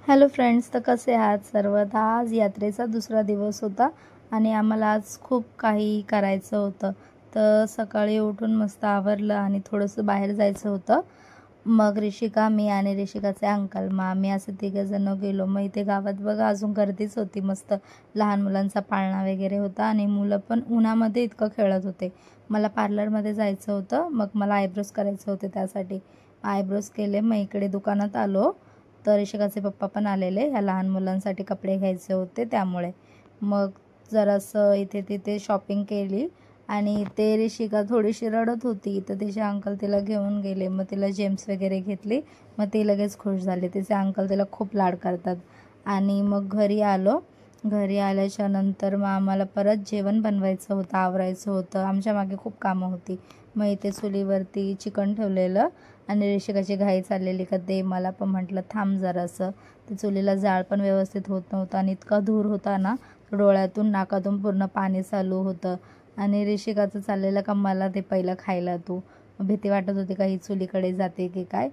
Hello friends, तर कसे आहात सर्व? तर आज यात्रेचा दुसरा दिवस होता आणि आम्हाला आज खूप काही करायचं होतं. तर सकाळी उठून मस्त आवरलं आणि थोडंसं बाहेर जायचं होतं. मग ऋषिका, मी आणि ऋषिकाचे अंकल, मग आम्ही असे तिघंजणं गेलो. मग इथे गावात बघा अजून गर्दीच होती. मस्त लहान मुलांचा पाळणा वगैरे होता आणि मुलं पण उन्हामध्ये इतकं खेळत होते. मला पार्लरमध्ये जायचं होतं, मग मला आयब्रोज करायचे होते, त्यासाठी आयब्रोज केले. मग इकडे दुकानात आलो तर ऋषिकाचे पप्पा पण आलेले. ह्या लहान मुलांसाठी कपडे घ्यायचे होते त्यामुळे. मग जरासं इथे तिथे शॉपिंग केली आणि ते ऋषिका थोडीशी रडत होती, तर तिचे अंकल तिला घेऊन गेले. मग तिला जेम्स वगैरे घेतली. मग ती लगेच खुश झाली. तिचे अंकल तिला खूप लाड करतात. आणि मग घरी आलो. घरी आल्याच्या नंतर मग आम्हाला परत जेवण बनवायचं होतं, आवरायचं होतं. आमच्या मागे खूप कामं होती. मग इथे चुलीवरती चिकन ठेवलेलं आणि ऋषिकाची घाई चाललेली का दे मला, पण म्हटलं थांब जरासं. ते चुलीला जाळ पण व्यवस्थित होत नव्हतं आणि इतका धूर होता ना, डोळ्यातून नाकातून पूर्ण पाणी चालू होतं. आणि ऋषिकाचं चाललेलं का मला ते पहिलं खायला तू. भीती वाटत होती का ही चुलीकडे जाते की काय.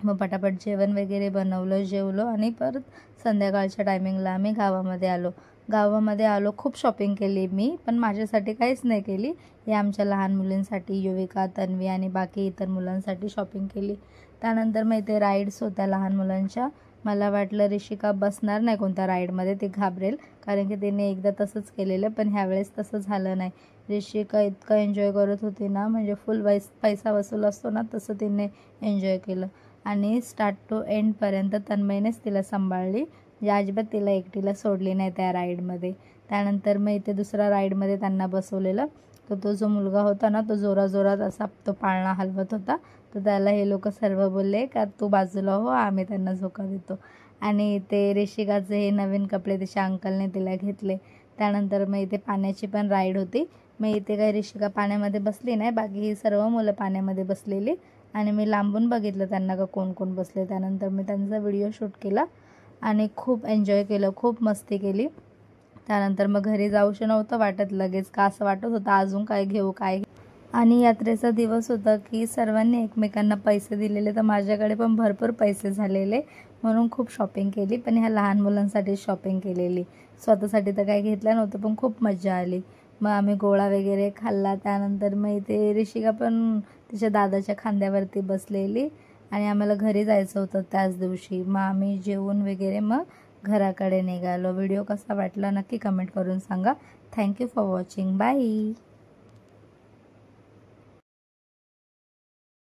मग पटापट जेवण वगैरे बनवलं, जेवलो आणि परत संध्याकाळच्या टायमिंगला आम्ही गावामध्ये आलो. खूप शॉपिंग केली मी, पण माझ्यासाठी काहीच नाही केली. हे आमच्या लहान मुलींसाठी, युविका, तन्वी आणि बाकी इतर मुलांसाठी शॉपिंग केली. त्यानंतर मग इथे राईड्स होत्या लहान मुलांच्या. मला वाटलं ऋषिका बसणार नाही कोणत्या राईडमध्ये, ती घाबरेल, कारण की तिने एकदा तसंच केलेलं, पण ह्यावेळेस तसं झालं नाही. ऋषिका इतकं एन्जॉय करत होती ना, म्हणजे फुल पैसा वसूल असतो ना, तसं तिने एन्जॉय केलं. आणि स्टार्ट टू एंडपर्यंत तन्मयीनेच तिला सांभाळली, म्हणजे अजिबात तिला एकटीला सोडली नाही त्या राईडमध्ये. त्यानंतर मग इथे दुसऱ्या राईडमध्ये त्यांना बसवलेलं. तर तो जो मुलगा होता ना, तो जोराजोरात असा तो पाळणा हलवत होता. तर त्याला हे लोक सर्व बोलले का तू बाजूला हो, आम्ही त्यांना झोका देतो. आणि ते ऋषिकाचे हे नवीन कपडे तिच्या अंकलने तिला घेतले. त्यानंतर मग इथे पाण्याची पण राईड होती. मग इथे काही ऋषिका पाण्यामध्ये बसली नाही, बाकी ही सर्व मुलं पाण्यामध्ये बसलेली आणि मी लांबून बघितलं त्यांना का कोण कोण बसले. त्यानंतर मी त्यांचा व्हिडिओ शूट केला आणि खूप एन्जॉय केलं, खूप मस्ती केली. त्यानंतर मग घरी जाऊशी नव्हतं वाटत लगेच, का असं वाटत होतं अजून काय घेऊ काय. आणि यात्रेचा दिवस होता की सर्वांनी एकमेकांना पैसे दिलेले, तर माझ्याकडे पण भरपूर पैसे झालेले, म्हणून खूप शॉपिंग केली. पण ह्या लहान मुलांसाठी शॉपिंग केलेली, स्वतःसाठी तर काही घेतलं नव्हतं, पण खूप मजा आली. मग आम्ही गोळा वगैरे खाल्ला. त्यानंतर मग इथे ऋषिका पण तिच्या दादाच्या खांद्यावरती बसलेली आणि आम्हाला घरी जायचं होतं त्याच दिवशी. मग आम्ही जेवून वगैरे मग घराकडे निघालो. व्हिडिओ कसा वाटला नक्की कमेंट करून सांगा. Thank you for watching. बाय.